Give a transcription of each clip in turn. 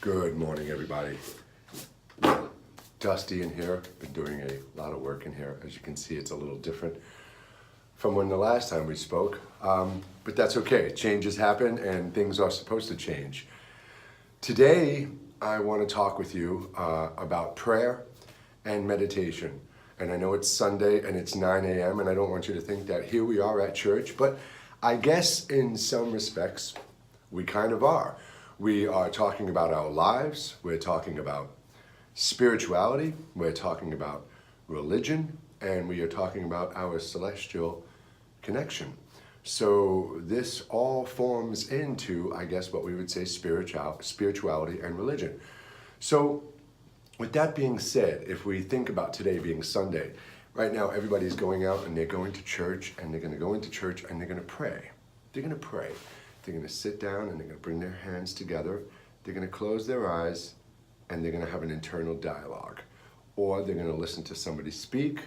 Good morning, everybody. Dusty in here. Been doing a lot of work in here. As you can see, it's a little different from when the last time we spoke. But that's okay. Changes happen and things are supposed to change. Today, I want to talk with you about prayer and meditation. And I know it's Sunday and it's 9 a.m. and I don't want you to think that here we are at church, but I guess in some respects, we kind of are. We are talking about our lives, we're talking about spirituality, we're talking about religion, and we are talking about our celestial connection. So this all forms into, I guess, what we would say spirituality and religion. So with that being said, if we think about today being Sunday, right now everybody's going out and they're going to church, and they're going to go into church and they're going to pray. They're going to pray. They're going to sit down and they're going to bring their hands together. They're going to close their eyes and they're going to have an internal dialogue. Or they're going to listen to somebody speak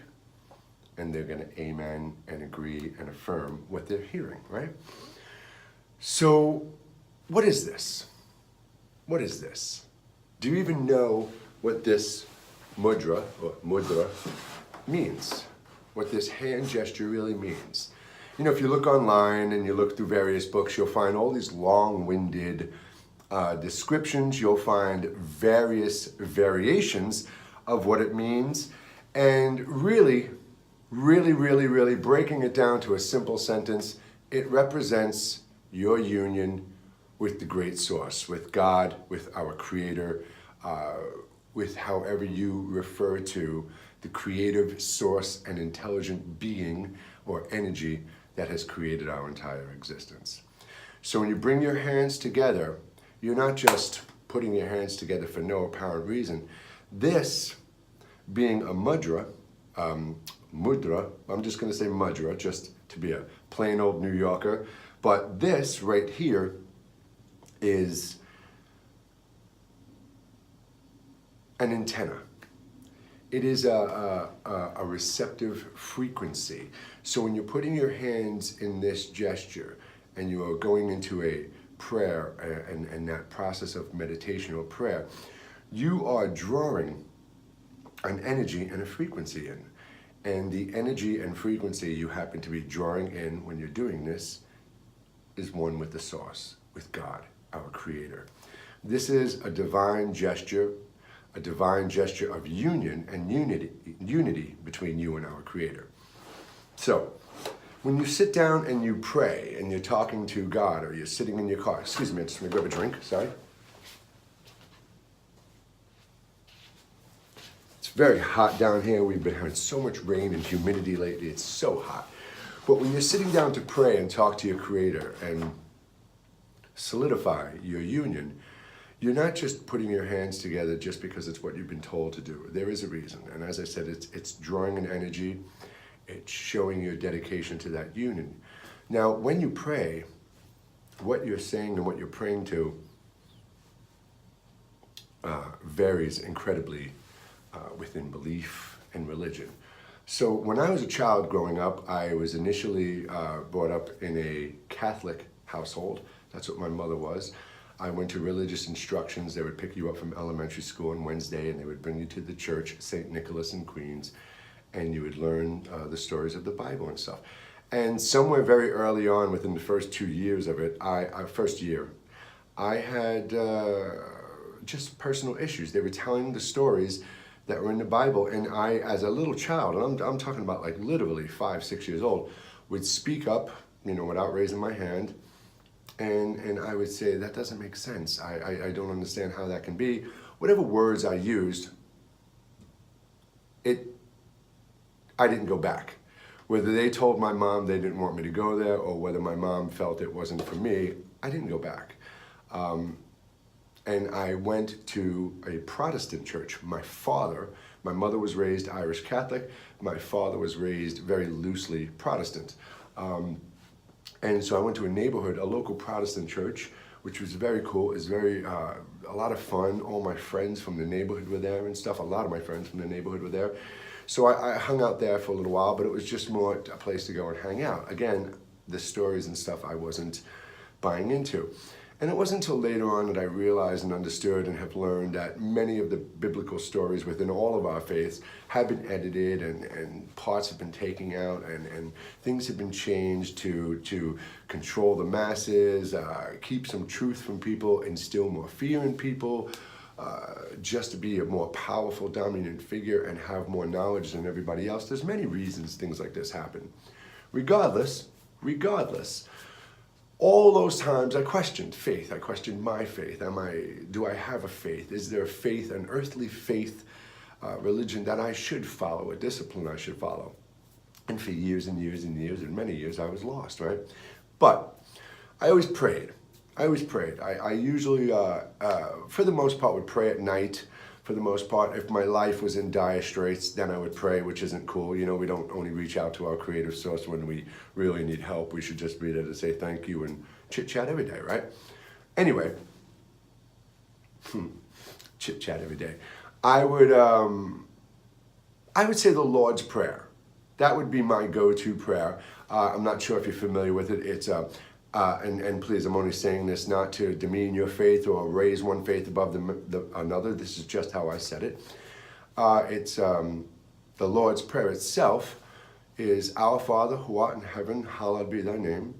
and they're going to amen and agree and affirm what they're hearing, right? So what is this? What is this? Do you even know what this mudra means? What this hand gesture really means? You know, if you look online and you look through various books, you'll find all these long-winded descriptions. You'll find various variations of what it means. And really breaking it down to a simple sentence, it represents your union with the great source, with God, with our Creator, with however you refer to the creative source and intelligent being or energy that has created our entire existence. So when you bring your hands together, you're not just putting your hands together for no apparent reason. This being a mudra, I'm just going to say mudra just to be a plain old New Yorker, but this right here is an antenna. It is a receptive frequency. So when you're putting your hands in this gesture and you are going into a prayer and that process of meditation or prayer, you are drawing an energy and a frequency in. And the energy and frequency you happen to be drawing in when you're doing this is one with the source, with God, our Creator. This is a divine gesture of union and unity between you and our Creator. So, when you sit down and you pray and you're talking to God or you're sitting in your car, excuse me, I'm just gonna grab a drink, sorry. It's very hot down here. We've been having so much rain and humidity lately. It's so hot. But when you're sitting down to pray and talk to your Creator and solidify your union, you're not just putting your hands together just because it's what you've been told to do. There is a reason. And as I said, it's drawing an energy. It's showing your dedication to that union. Now, when you pray, what you're saying and what you're praying to varies incredibly within belief and religion. So when I was a child growing up, I was initially brought up in a Catholic household. That's what my mother was. I went to religious instructions. They would pick you up from elementary school on Wednesday and they would bring you to the church, St. Nicholas in Queens, and you would learn the stories of the Bible and stuff. And somewhere very early on, within the first 2 years of it, I had just personal issues. They were telling the stories that were in the Bible, and I, as a little child, and I'm talking about like literally 5, 6 years old, would speak up, you know, without raising my hand, and I would say, that doesn't make sense. I don't understand how that can be. Whatever words I used, I didn't go back. Whether they told my mom they didn't want me to go there, or whether my mom felt it wasn't for me, I didn't go back. And I went to a Protestant church. My mother was raised Irish Catholic. My father was raised very loosely Protestant. And so I went to a local Protestant church, which was very cool. It was a lot of fun. All my friends from the neighborhood were there and stuff. A lot of my friends from the neighborhood were there. So I hung out there for a little while, but it was just more a place to go and hang out. Again, the stories and stuff I wasn't buying into. And it wasn't until later on that I realized and understood and have learned that many of the biblical stories within all of our faiths have been edited and parts have been taken out and things have been changed to control the masses, keep some truth from people, instill more fear in people, just to be a more powerful, dominant figure and have more knowledge than everybody else. There's many reasons things like this happen. Regardless, all those times I questioned faith. I questioned my faith. Do I have a faith? Is there a faith, an earthly faith, religion that I should follow, a discipline I should follow? And for years and years and years and many years I was lost, right? But I always prayed. I usually, for the most part, would pray at night. For the most part, if my life was in dire straits, then I would pray, which isn't cool. You know, we don't only reach out to our creative source when we really need help. We should just be there to say thank you and chit-chat every day, right? Anyway, chit-chat every day. I would say the Lord's Prayer. That would be my go-to prayer. I'm not sure if you're familiar with it. It's and please, I'm only saying this not to demean your faith or raise one faith above another. This is just how I said it. It's the Lord's Prayer itself is, Our Father, who art in heaven, hallowed be thy name.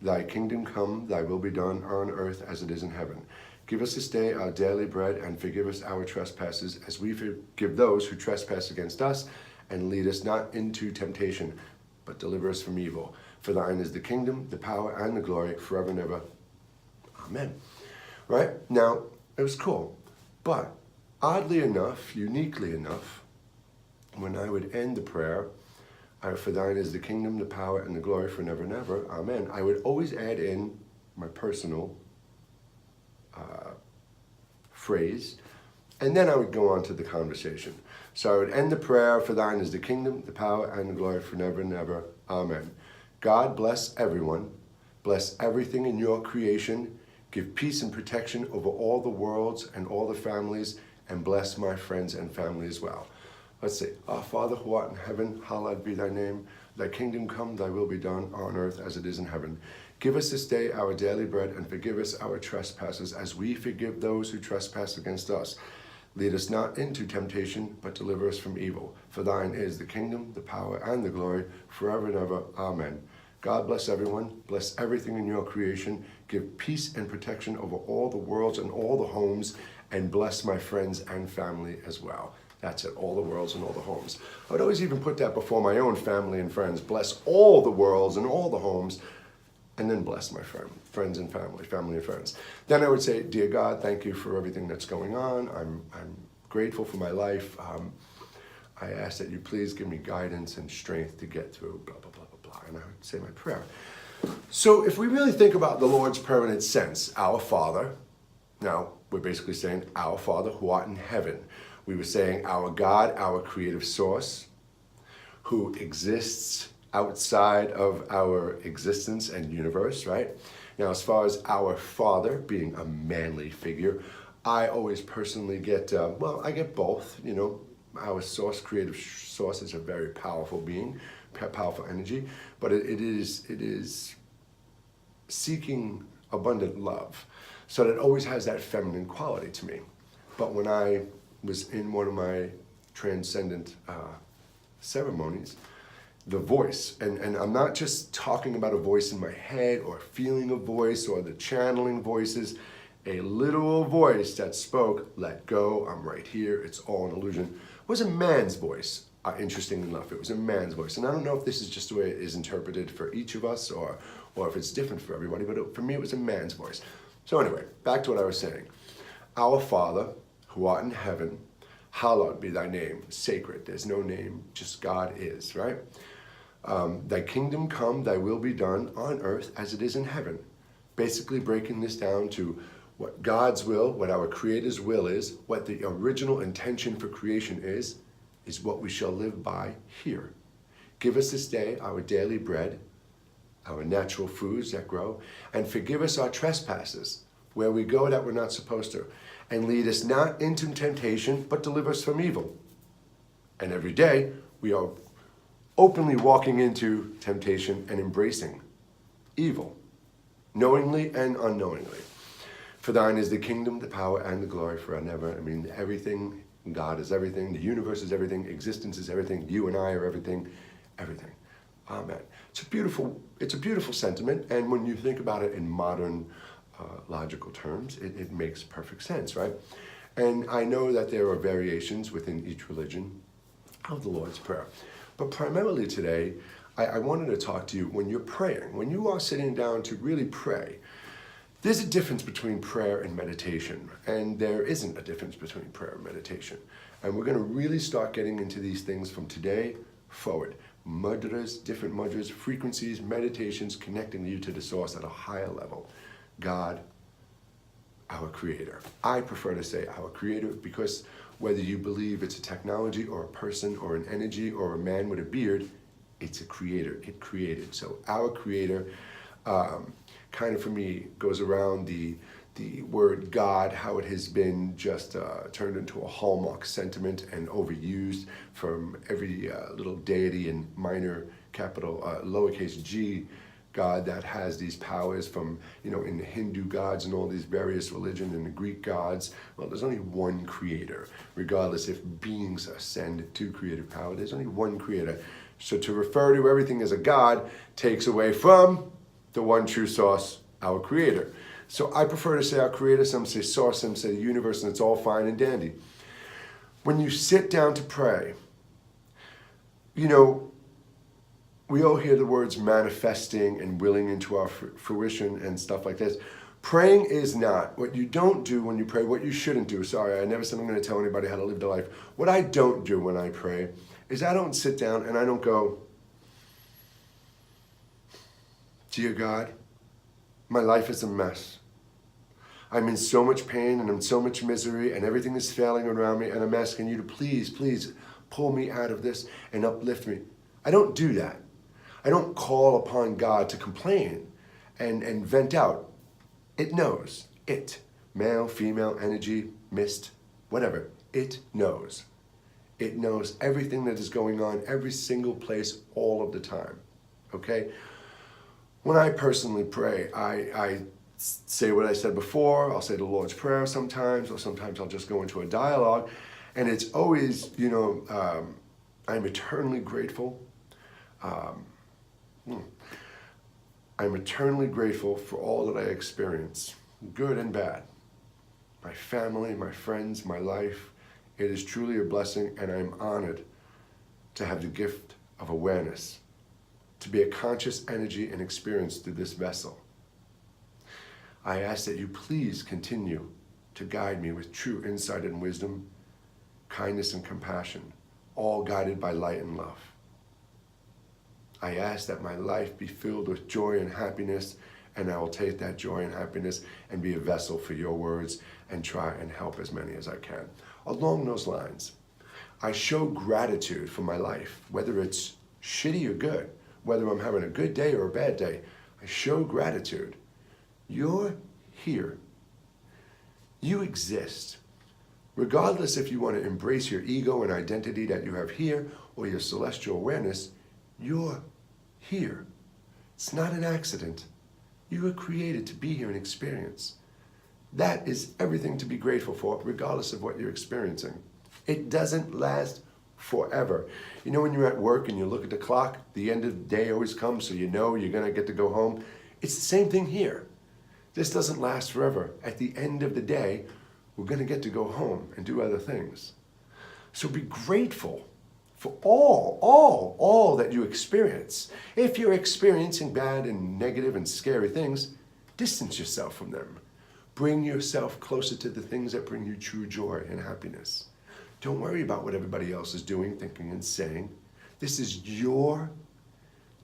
Thy kingdom come, thy will be done on earth as it is in heaven. Give us this day our daily bread, and forgive us our trespasses as we forgive those who trespass against us. And lead us not into temptation, but deliver us from evil. For thine is the kingdom, the power, and the glory, forever and ever. Amen. Right? Now, it was cool. But oddly enough, uniquely enough, when I would end the prayer, for thine is the kingdom, the power, and the glory, forever and ever. Amen. I would always add in my personal phrase, and then I would go on to the conversation. So I would end the prayer, for thine is the kingdom, the power, and the glory, forever and ever. Amen. God bless everyone, bless everything in your creation, give peace and protection over all the worlds and all the families, and bless my friends and family as well. Let's see. Our Father who art in heaven, hallowed be thy name. Thy kingdom come, thy will be done on earth as it is in heaven. Give us this day our daily bread, and forgive us our trespasses as we forgive those who trespass against us. Lead us not into temptation, but deliver us from evil. For thine is the kingdom, the power, and the glory, forever and ever. Amen. God bless everyone. Bless everything in your creation. Give peace and protection over all the worlds and all the homes, and bless my friends and family as well. That's it, all the worlds and all the homes. I would always even put that before my own family and friends. Bless all the worlds and all the homes, and then bless my friends and family and friends. Then I would say, Dear God, thank you for everything that's going on. I'm grateful for my life. I ask that you please give me guidance and strength to get through, blah, blah, blah, blah, blah. And I would say my prayer. So if we really think about the Lord's Prayer in its sense, Our Father, now we're basically saying, Our Father who art in heaven. We were saying our God, our creative source, who exists outside of our existence and universe, right? Now, as far as our Father being a manly figure, I always personally get, I get both, you know. Our source, creative source, is a very powerful being, powerful energy, but it is seeking abundant love. So that it always has that feminine quality to me. But when I was in one of my transcendent ceremonies, the voice, and I'm not just talking about a voice in my head or feeling a voice or the channeling voices, a literal voice that spoke, let go, I'm right here, it's all an illusion, was a man's voice. Interesting enough, it was a man's voice. And I don't know if this is just the way it is interpreted for each of us or if it's different for everybody, but for me it was a man's voice. So anyway, back to what I was saying. Our Father, who art in heaven, hallowed be thy name. Sacred, there's no name, just God is, right? Thy kingdom come, thy will be done on earth as it is in heaven. Basically breaking this down to what God's will, what our Creator's will is, what the original intention for creation is what we shall live by here. Give us this day our daily bread, our natural foods that grow, and forgive us our trespasses, where we go that we're not supposed to. And lead us not into temptation, but deliver us from evil. And every day, we are openly walking into temptation and embracing evil, knowingly and unknowingly. For thine is the kingdom, the power, and the glory forever and ever. I mean, everything, God is everything, the universe is everything, existence is everything, you and I are everything, everything. Amen. It's a beautiful sentiment, and when you think about it in modern logical terms, it makes perfect sense, right? And I know that there are variations within each religion of the Lord's Prayer. But primarily today, I wanted to talk to you when you're praying, when you are sitting down to really pray. There's a difference between prayer and meditation, and there isn't a difference between prayer and meditation. And we're going to really start getting into these things from today forward. Mudras, different mudras, frequencies, meditations, connecting you to the source at a higher level. God, our creator. I prefer to say our creator because whether you believe it's a technology or a person or an energy or a man with a beard, it's a creator. It created. So our creator, kind of for me, goes around the word God, how it has been just turned into a hallmark sentiment and overused from every little deity and minor capital, lowercase g, God that has these powers from, in the Hindu gods and all these various religions and the Greek gods. Well, there's only one creator, regardless if beings ascend to creative power. There's only one creator. So to refer to everything as a God takes away from the one true source, our creator. So I prefer to say our creator, some say source, some say the universe, and it's all fine and dandy. When you sit down to pray, we all hear the words manifesting and willing into our fruition and stuff like this. Praying is not. What you don't do when you pray, what you shouldn't do. Sorry, I never said I'm going to tell anybody how to live their life. What I don't do when I pray is I don't sit down and I don't go, dear God, my life is a mess. I'm in so much pain and I'm so much misery and everything is failing around me and I'm asking you to please pull me out of this and uplift me. I don't do that. I don't call upon God to complain and vent out. It knows. It. Male, female, energy, mist, whatever. It knows. It knows everything that is going on, every single place, all of the time. Okay? When I personally pray, I say what I said before. I'll say the Lord's Prayer sometimes, or sometimes I'll just go into a dialogue. And it's always, I'm eternally grateful. I'm eternally grateful for all that I experience, good and bad. My family, my friends, my life. It is truly a blessing, and I'm honored to have the gift of awareness, to be a conscious energy and experience through this vessel. I ask that you please continue to guide me with true insight and wisdom, kindness and compassion, all guided by light and love. I ask that my life be filled with joy and happiness, and I will take that joy and happiness and be a vessel for your words and try and help as many as I can. Along those lines, I show gratitude for my life, whether it's shitty or good, whether I'm having a good day or a bad day. I show gratitude. You're here. You exist. Regardless if you want to embrace your ego and identity that you have here or your celestial awareness, you're here. It's not an accident. You were created to be here and experience. That is everything to be grateful for, regardless of what you're experiencing. It doesn't last forever. When you're at work and you look at the clock, the end of the day always comes, so you're going to get to go home. It's the same thing here. This doesn't last forever. At the end of the day, we're going to get to go home and do other things. So be grateful for all that you experience. If you're experiencing bad and negative and scary things, distance yourself from them. Bring yourself closer to the things that bring you true joy and happiness. Don't worry about what everybody else is doing, thinking, and saying. This is your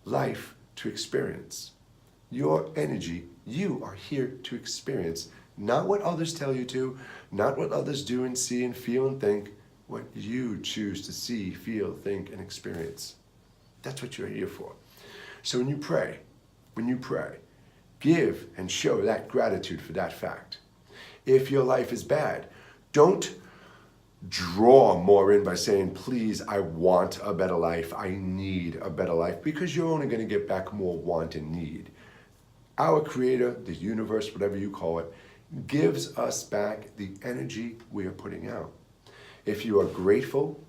life to experience. Your energy, you are here to experience. Not what others tell you to, not what others do and see and feel and think, what you choose to see, feel, think, and experience. That's what you're here for. So when you pray, give and show that gratitude for that fact. If your life is bad, don't draw more in by saying, please, I want a better life, I need a better life, because you're only going to get back more want and need. Our Creator, the universe, whatever you call it, gives us back the energy we are putting out. If you are grateful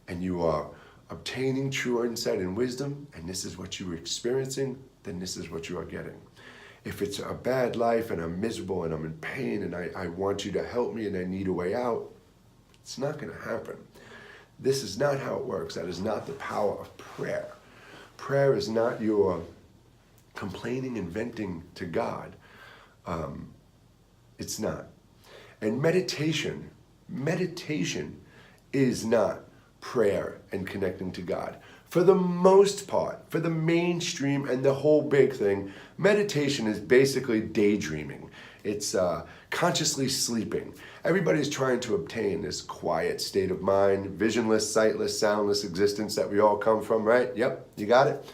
and you are obtaining true insight and wisdom, and this is what you are experiencing, then this is what you are getting. If it's a bad life and I'm miserable and I'm in pain and I want you to help me and I need a way out, it's not going to happen. This is not how it works. That is not the power of prayer. Prayer is not your complaining and venting to God. It's not. And meditation is not prayer and connecting to God. For the most part, for the mainstream and the whole big thing, meditation is basically daydreaming. It's consciously sleeping. Everybody's trying to obtain this quiet state of mind, visionless, sightless, soundless existence that we all come from, right? Yep, you got it?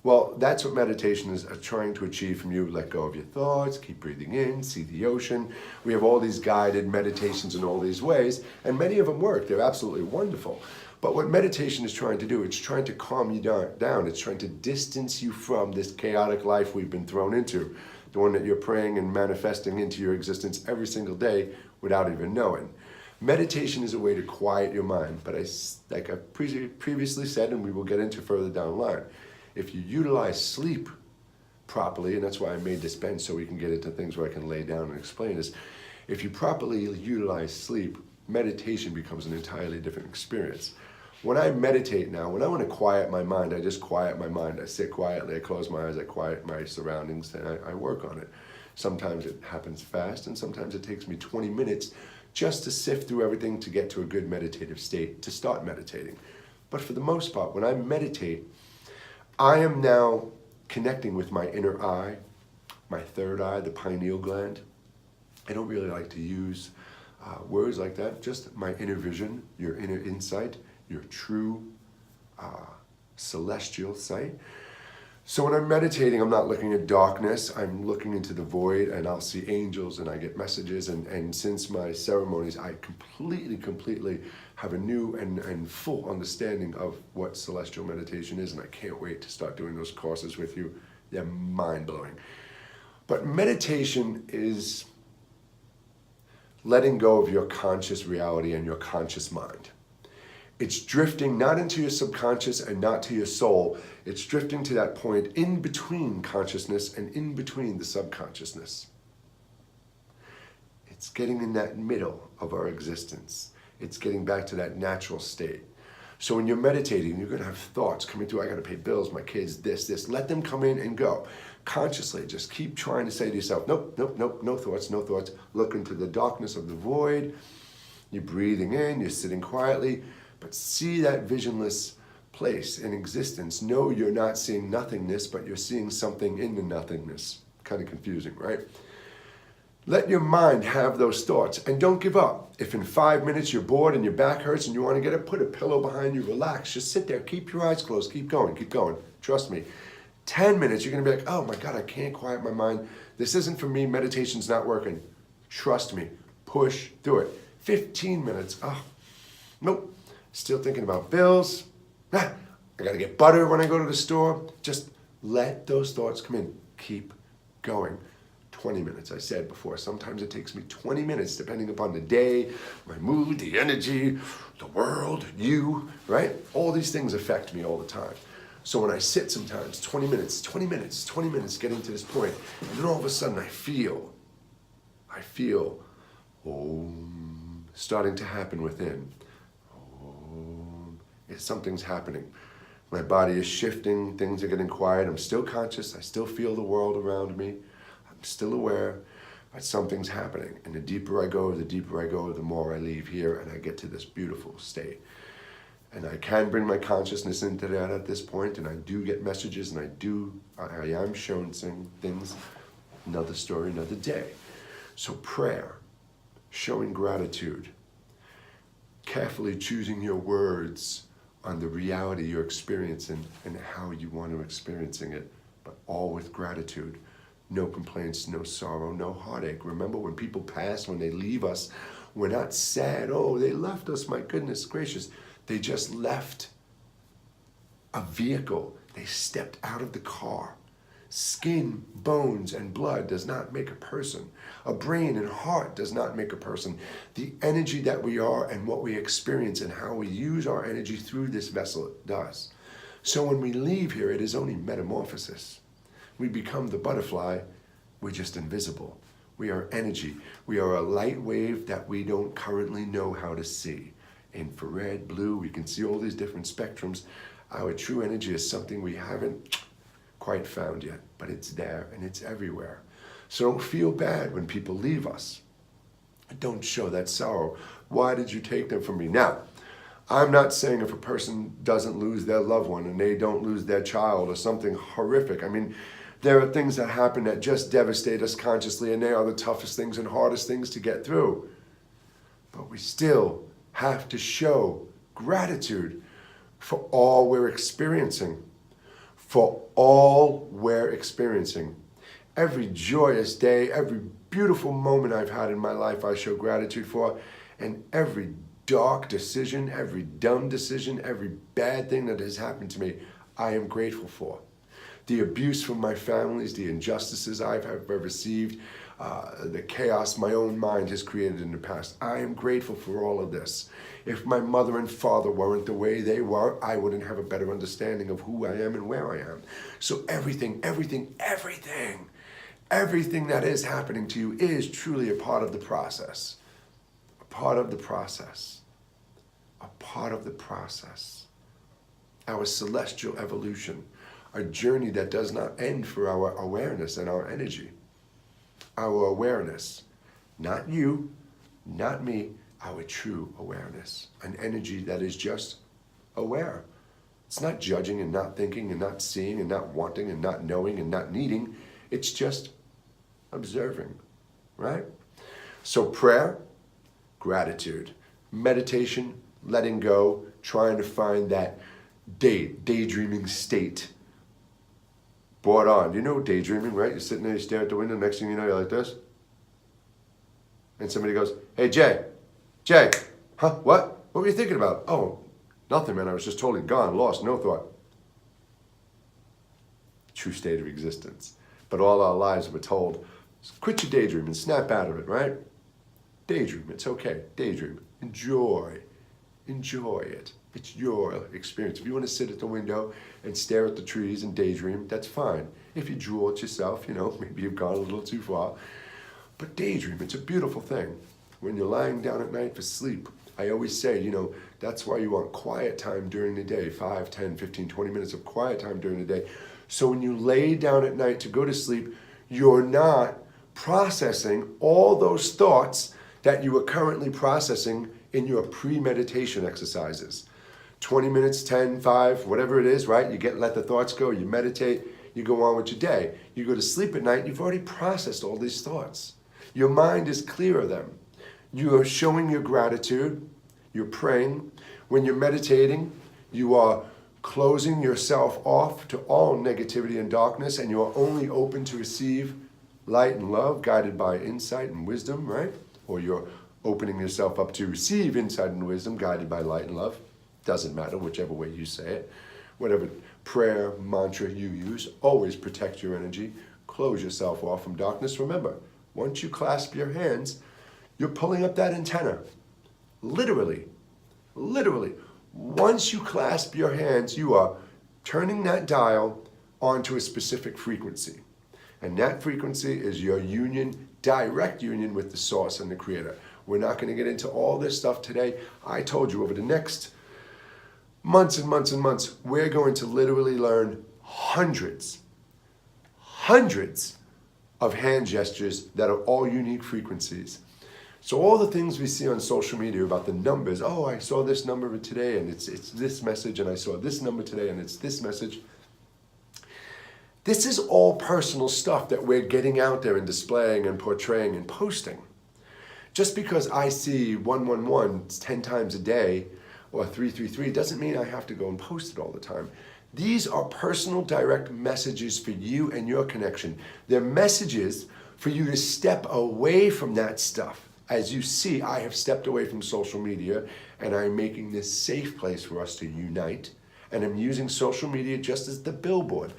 Well, that's what meditation is trying to achieve from you. Let go of your thoughts, keep breathing in, see the ocean. We have all these guided meditations in all these ways, and many of them work. They're absolutely wonderful. But what meditation is trying to do, it's trying to calm you down. It's trying to distance you from this chaotic life we've been thrown into, the one that you're praying and manifesting into your existence every single day without even knowing. Meditation is a way to quiet your mind, but like I previously said, and we will get into further down the line, if you utilize sleep properly, and that's why I made this bench so we can get into things where I can lay down and explain this. If you properly utilize sleep, meditation becomes an entirely different experience. When I meditate now, when I want to quiet my mind, I just quiet my mind. I sit quietly, I close my eyes, I quiet my surroundings, and I work on it. Sometimes it happens fast, and sometimes it takes me 20 minutes just to sift through everything to get to a good meditative state, to start meditating. But for the most part, when I meditate, I am now connecting with my inner eye, my third eye, the pineal gland. I don't really like to use words like that, just my inner vision, your inner insight, your true celestial sight. So when I'm meditating, I'm not looking at darkness, I'm looking into the void, and I'll see angels and I get messages, and since my ceremonies, I completely have a new and full understanding of what celestial meditation is, and I can't wait to start doing those courses with you. They're mind-blowing. But meditation is letting go of your conscious reality and your conscious mind. It's drifting not into your subconscious and not to your soul. It's drifting to that point in between consciousness and in between the subconsciousness. It's getting in that middle of our existence. It's getting back to that natural state. So when you're meditating, you're going to have thoughts coming through. I got to pay bills, my kids, this. Let them come in and go. Consciously, just keep trying to say to yourself, nope, no thoughts. Look into the darkness of the void. You're breathing in, you're sitting quietly, but see that visionless place in existence. No, you're not seeing nothingness, but you're seeing something in the nothingness. Kind of confusing, right? Let your mind have those thoughts, and don't give up. If in 5 minutes you're bored and your back hurts and you want to get up, put a pillow behind you, relax, just sit there, keep your eyes closed, keep going. Trust me. 10 minutes, you're going to be like, oh my God, I can't quiet my mind. This isn't for me, meditation's not working. Trust me, push through it. 15 minutes, oh, nope, still thinking about bills. I got to get butter when I go to the store. Just let those thoughts come in. Keep going. 20 minutes, I said before. Sometimes it takes me 20 minutes, depending upon the day, my mood, the energy, the world, you, right? All these things affect me all the time. So when I sit sometimes, 20 minutes, getting to this point, and then all of a sudden I feel starting to happen within. Something's happening. My body is shifting, things are getting quiet, I'm still conscious, I still feel the world around me, I'm still aware, but something's happening. And the deeper I go, the more I leave here, and I get to this beautiful state. And I can bring my consciousness into that at this point, and I do get messages, and I am shown some things. Another story, another day. So prayer, showing gratitude, carefully choosing your words on the reality you're experiencing and how you want to experiencing it, but all with gratitude. No complaints, no sorrow, no heartache. Remember, when people pass, when they leave us, we're not sad. Oh, they left us, my goodness gracious. They just left a vehicle. They stepped out of the car. Skin, bones, and blood does not make a person. A brain and heart does not make a person. The energy that we are and what we experience and how we use our energy through this vessel does. So when we leave here, it is only metamorphosis. We become the butterfly, we're just invisible. We are energy. We are a light wave that we don't currently know how to see. Infrared, blue, we can see all these different spectrums. Our true energy is something we haven't quite found yet, but it's there and it's everywhere. So don't feel bad when people leave us. Don't show that sorrow. Why did you take them from me? Now, I'm not saying if a person doesn't lose their loved one and they don't lose their child or something horrific. I mean, there are things that happen that just devastate us consciously, and they are the toughest things and hardest things to get through. But we still have to show gratitude for all we're experiencing. For all we're experiencing. Every joyous day, every beautiful moment I've had in my life, I show gratitude for. And every dark decision, every dumb decision, every bad thing that has happened to me, I am grateful for. The abuse from my families, the injustices I've received, the chaos my own mind has created in the past. I am grateful for all of this. If my mother and father weren't the way they were, I wouldn't have a better understanding of who I am and where I am. So everything that is happening to you is truly a part of the process. A part of the process. A part of the process. Our celestial evolution. A journey that does not end for our awareness and our energy. Our awareness. Not you, not me, our true awareness. An energy that is just aware. It's not judging and not thinking and not seeing and not wanting and not knowing and not needing. It's just observing, right? So prayer, gratitude. Meditation, letting go, trying to find that daydreaming state. Brought on. You know daydreaming, right? You're sitting there, you stare at the window, next thing you know, you're like this. And somebody goes, hey, Jay, huh, what? What were you thinking about? Oh, nothing, man. I was just totally gone, lost, no thought. True state of existence. But all our lives we're told, quit your daydream and snap out of it, right? Daydream, it's okay. Daydream. Enjoy it. It's your experience. If you want to sit at the window and stare at the trees and daydream, that's fine. If you drool at yourself, maybe you've gone a little too far. But daydream, it's a beautiful thing. When you're lying down at night for sleep, I always say, that's why you want quiet time during the day, 5, 10, 15, 20 minutes of quiet time during the day. So when you lay down at night to go to sleep, you're not processing all those thoughts that you are currently processing in your pre-meditation exercises. 20 minutes, 10, 5, whatever it is, right? You let the thoughts go, you meditate, you go on with your day. You go to sleep at night, you've already processed all these thoughts. Your mind is clear of them. You are showing your gratitude, you're praying. When you're meditating, you are closing yourself off to all negativity and darkness, and you are only open to receive light and love, guided by insight and wisdom, right? Or you're opening yourself up to receive insight and wisdom, guided by light and love. Doesn't matter, whichever way you say it. Whatever prayer, mantra you use, always protect your energy. Close yourself off from darkness. Remember, once you clasp your hands, you're pulling up that antenna. Literally. Once you clasp your hands, you are turning that dial onto a specific frequency. And that frequency is your direct union with the source and the creator. We're not going to get into all this stuff today. I told you over the next months and months and months, we're going to literally learn hundreds of hand gestures that are all unique frequencies. So all the things we see on social media about the numbers, oh, I saw this number today and it's this message, and I saw this number today and it's this message. This is all personal stuff that we're getting out there and displaying and portraying and posting. Just because I see 111 10 times a day or 333 doesn't mean I have to go and post it all the time. These are personal direct messages for you and your connection. They're messages for you to step away from that stuff. As you see, I have stepped away from social media, and I'm making this safe place for us to unite. And I'm using social media just as the billboard.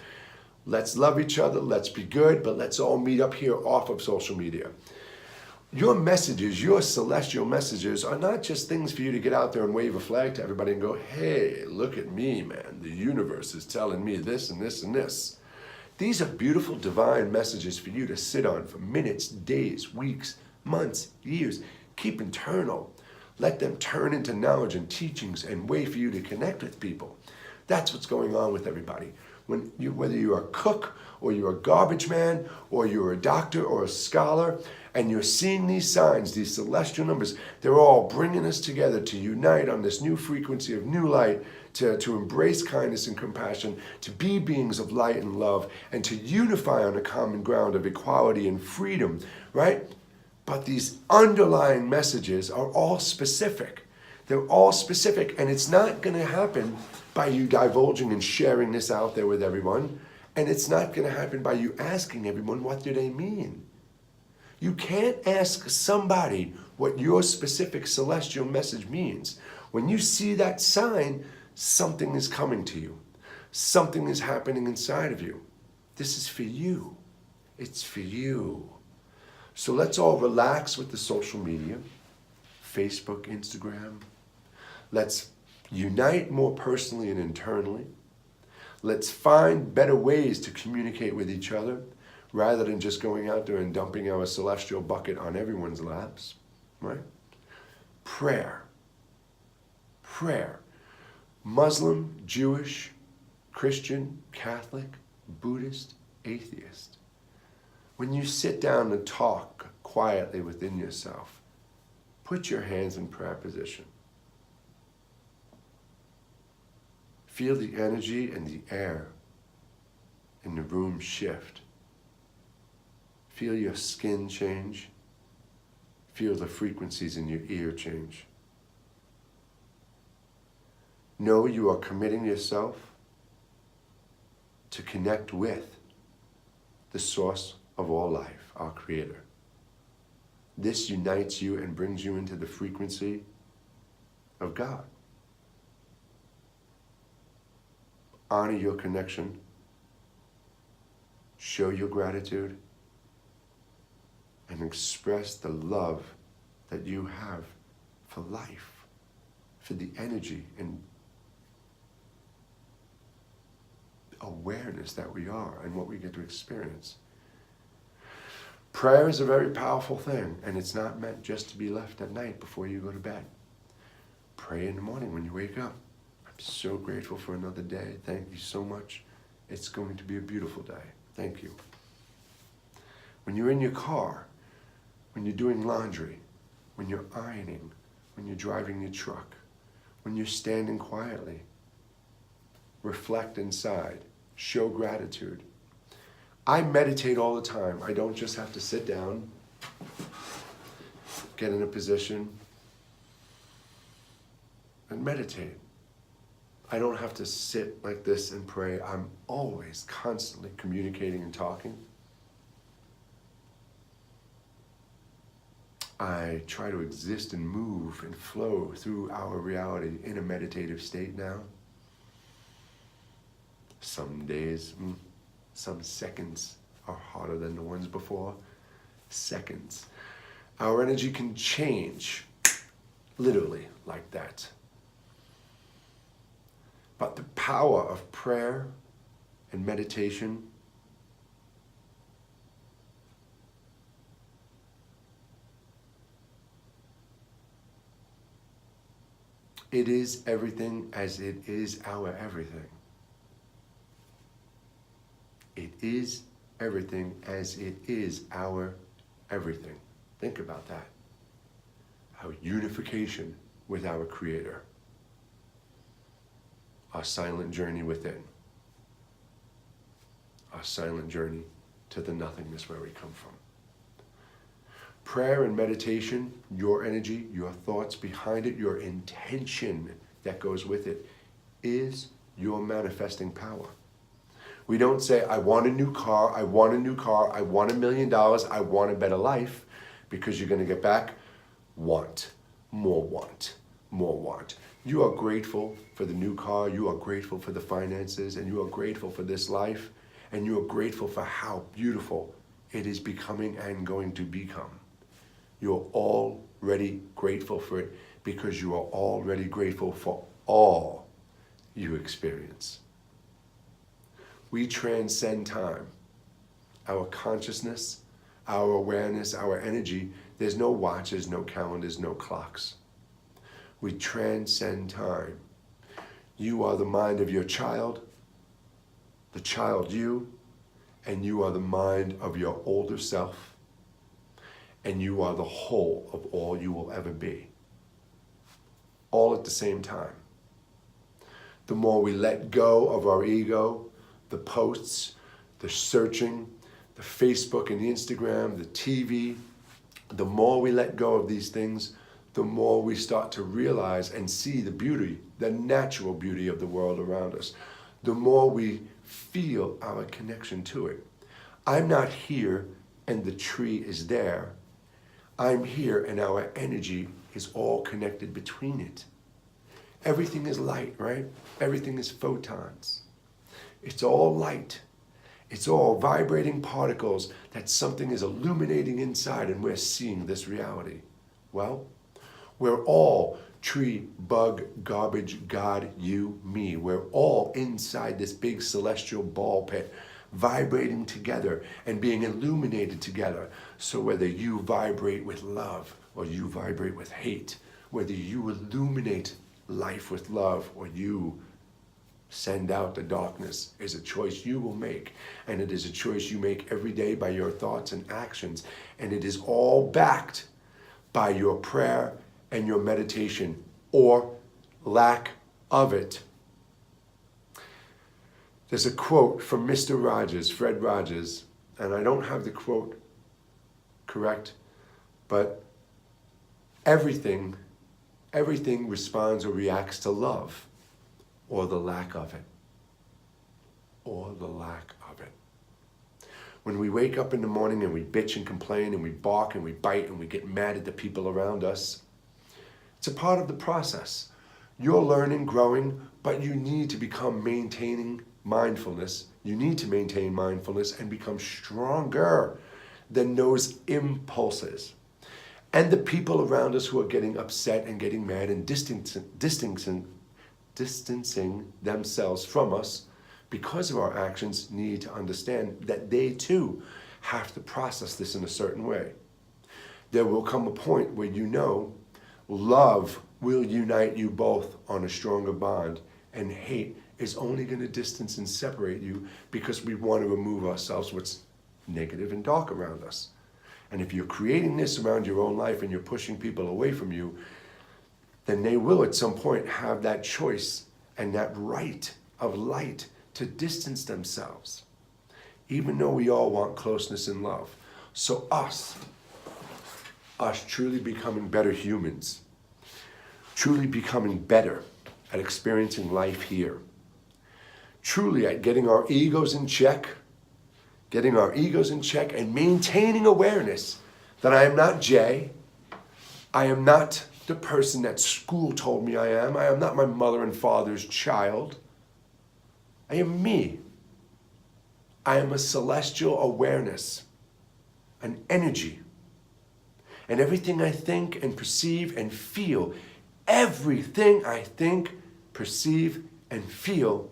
Let's love each other, let's be good, but let's all meet up here off of social media. Your messages, your celestial messages, are not just things for you to get out there and wave a flag to everybody and go, hey, look at me, man. The universe is telling me this and this and this. These are beautiful divine messages for you to sit on for minutes, days, weeks, months, years. Keep internal. Let them turn into knowledge and teachings and way for you to connect with people. That's what's going on with everybody. Whether you're a cook or you're a garbage man or you're a doctor or a scholar, and you're seeing these signs, these celestial numbers, they're all bringing us together to unite on this new frequency of new light, to embrace kindness and compassion, to be beings of light and love, and to unify on a common ground of equality and freedom, right? But these underlying messages are all specific. They're all specific, and it's not going to happen by you divulging and sharing this out there with everyone, and it's not going to happen by you asking everyone, what do they mean? You can't ask somebody what your specific celestial message means. When you see that sign, something is coming to you. Something is happening inside of you. This is for you. It's for you. So let's all relax with the social media, Facebook, Instagram. Let's unite more personally and internally. Let's find better ways to communicate with each other rather than just going out there and dumping our celestial bucket on everyone's laps, right? Prayer. Prayer. Muslim, Jewish, Christian, Catholic, Buddhist, atheist. When you sit down and talk quietly within yourself, put your hands in prayer position. Feel the energy and the air in the room shift. Feel your skin change. Feel the frequencies in your ear change. Know you are committing yourself to connect with the source of all life, our Creator. This unites you and brings you into the frequency of God. Honor your connection. Show your gratitude. And express the love that you have for life, for the energy and awareness that we are and what we get to experience. Prayer is a very powerful thing, and it's not meant just to be left at night before you go to bed. Pray in the morning when you wake up. I'm so grateful for another day. Thank you so much. It's going to be a beautiful day. Thank you. When you're in your car, when you're doing laundry, when you're ironing, when you're driving your truck, when you're standing quietly, reflect inside, show gratitude. I meditate all the time. I don't just have to sit down, get in a position, and meditate. I don't have to sit like this and pray. I'm always constantly communicating and talking. I try to exist and move and flow through our reality in a meditative state now. Some days, some seconds are harder than the ones before. Seconds. Our energy can change, literally like that. But the power of prayer and meditation it is everything as it is our everything. It is everything as it is our everything. Think about that. Our unification with our Creator. Our silent journey within. Our silent journey to the nothingness where we come from. Prayer and meditation, your energy, your thoughts behind it, your intention that goes with it, is your manifesting power. We don't say, I want a new car, I want a new car, I want $1 million, I want a better life, because you're going to get back want, more want, more want. You are grateful for the new car, you are grateful for the finances, and you are grateful for this life, and you are grateful for how beautiful it is becoming and going to become. You're already grateful for it because you are already grateful for all you experience. We transcend time. Our consciousness, our awareness, our energy, there's no watches, no calendars, no clocks. We transcend time. You are the mind of your child, the child you, and you are the mind of your older self, and you are the whole of all you will ever be. All at the same time. The more we let go of our ego, the posts, the searching, the Facebook and the Instagram, the TV, the more we let go of these things, the more we start to realize and see the beauty, the natural beauty of the world around us. The more we feel our connection to it. I'm not here and the tree is there. I'm here and our energy is all connected between it. Everything is light, right? Everything is photons. It's all light. It's all vibrating particles that something is illuminating inside, and we're seeing this reality. Well, we're all tree, bug, garbage, God, you, me. We're all inside this big celestial ball pit, vibrating together and being illuminated together. So whether you vibrate with love or you vibrate with hate, whether you illuminate life with love or you send out the darkness, is a choice you will make. And it is a choice you make every day by your thoughts and actions. And it is all backed by your prayer and your meditation, or lack of it. There's a quote from Mr. Rogers, Fred Rogers, and I don't have the quote correct, but everything responds or reacts to love, or the lack of it, or the lack of it. When we wake up in the morning and we bitch and complain and we bark and we bite and we get mad at the people around us, it's a part of the process. You're learning, growing, but you need to become maintaining mindfulness. You need to maintain mindfulness and become stronger than those impulses. And the people around us who are getting upset and getting mad and distancing themselves from us because of our actions need to understand that they too have to process this in a certain way. There will come a point where you know love will unite you both on a stronger bond, and hate is only going to distance and separate you because we want to remove ourselves what's negative and dark around us. And if you're creating this around your own life and you're pushing people away from you, then they will at some point have that choice and that right of light to distance themselves, even though we all want closeness and love. So us truly becoming better humans, truly becoming better at experiencing life here, truly at getting our egos in check and maintaining awareness that I am not Jay, I am not the person that school told me I am not my mother and father's child, I am me. I am a celestial awareness, an energy. And everything I think and perceive and feel, everything I think, perceive, and feel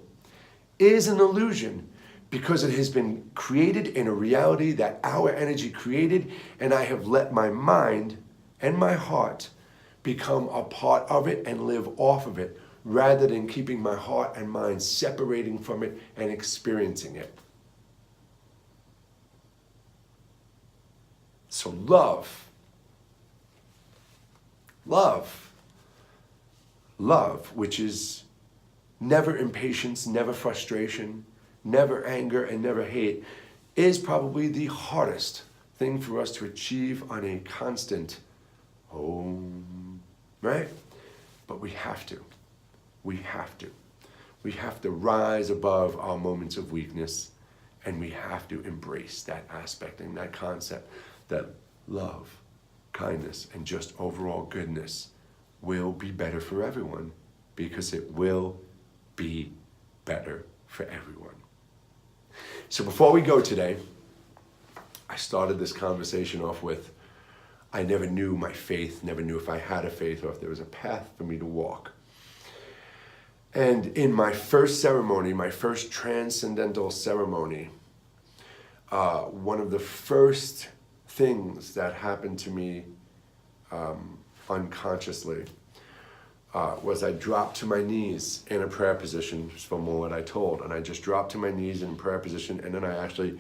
is an illusion because it has been created in a reality that our energy created, and I have let my mind and my heart become a part of it and live off of it, rather than keeping my heart and mind separating from it and experiencing it. So love, which is never impatience, never frustration, never anger, and never hate, is probably the hardest thing for us to achieve on a constant right? But we have to. We have to rise above our moments of weakness, and we have to embrace that aspect and that concept that love, kindness, and just overall goodness will be better for everyone, because it will be better for everyone. So before we go today, I started this conversation off with, I never knew my faith, never knew if I had a faith or if there was a path for me to walk. And in my first ceremony, my first transcendental ceremony, one of the first things that happened to me unconsciously was I dropped to my knees in a prayer position from what I told. And I just dropped to my knees in prayer position, and then I actually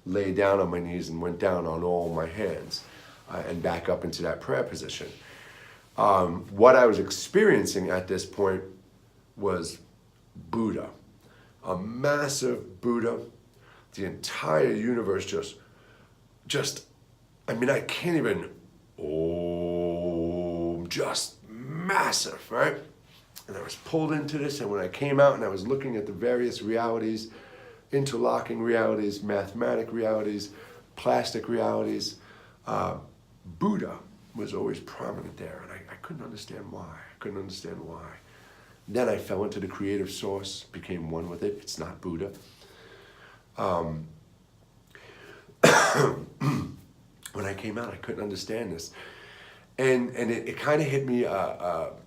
lay down on my knees and went down on all my hands and back up into that prayer position. What I was experiencing at this point was Buddha, a massive Buddha. The entire universe just, I mean, I can't even, just massive, right? And I was pulled into this, and when I came out and I was looking at the various realities, interlocking realities, mathematic realities, plastic realities, Buddha was always prominent there, and I couldn't understand why. Then I fell into the creative source, became one with it. It's not Buddha. When I came out, I couldn't understand this. And it kind of hit me about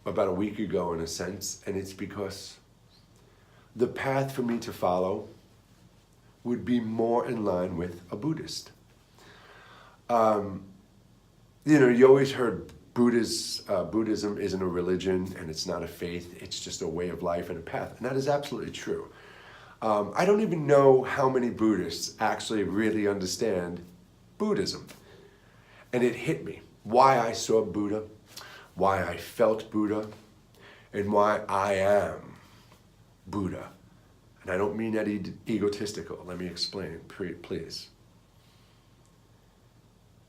a week ago in a sense, and it's because the path for me to follow would be more in line with a Buddhist. You always heard Buddhism isn't a religion and it's not a faith, it's just a way of life and a path, and that is absolutely true. I don't even know how many Buddhists actually really understand Buddhism. And it hit me, why I saw Buddha, why I felt Buddha, and why I am Buddha. And I don't mean that egotistical. Let me explain, please.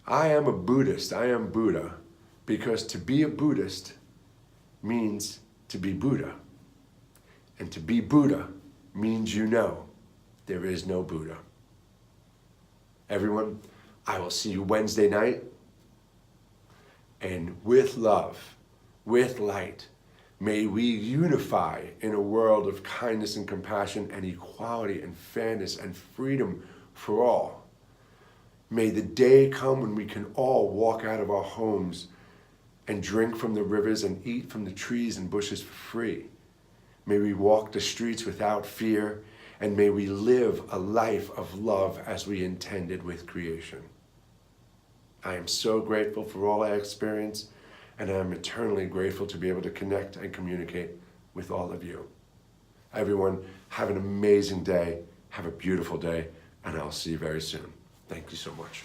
I am a Buddhist, I am Buddha, because to be a Buddhist means to be Buddha. And to be Buddha means there is no Buddha. Everyone, I will see you Wednesday night. And with love, with light, may we unify in a world of kindness and compassion and equality and fairness and freedom for all. May the day come when we can all walk out of our homes and drink from the rivers and eat from the trees and bushes for free. May we walk the streets without fear, and may we live a life of love as we intended with creation. I am so grateful for all I experience, and I am eternally grateful to be able to connect and communicate with all of you. Everyone, have an amazing day, have a beautiful day, and I'll see you very soon. Thank you so much.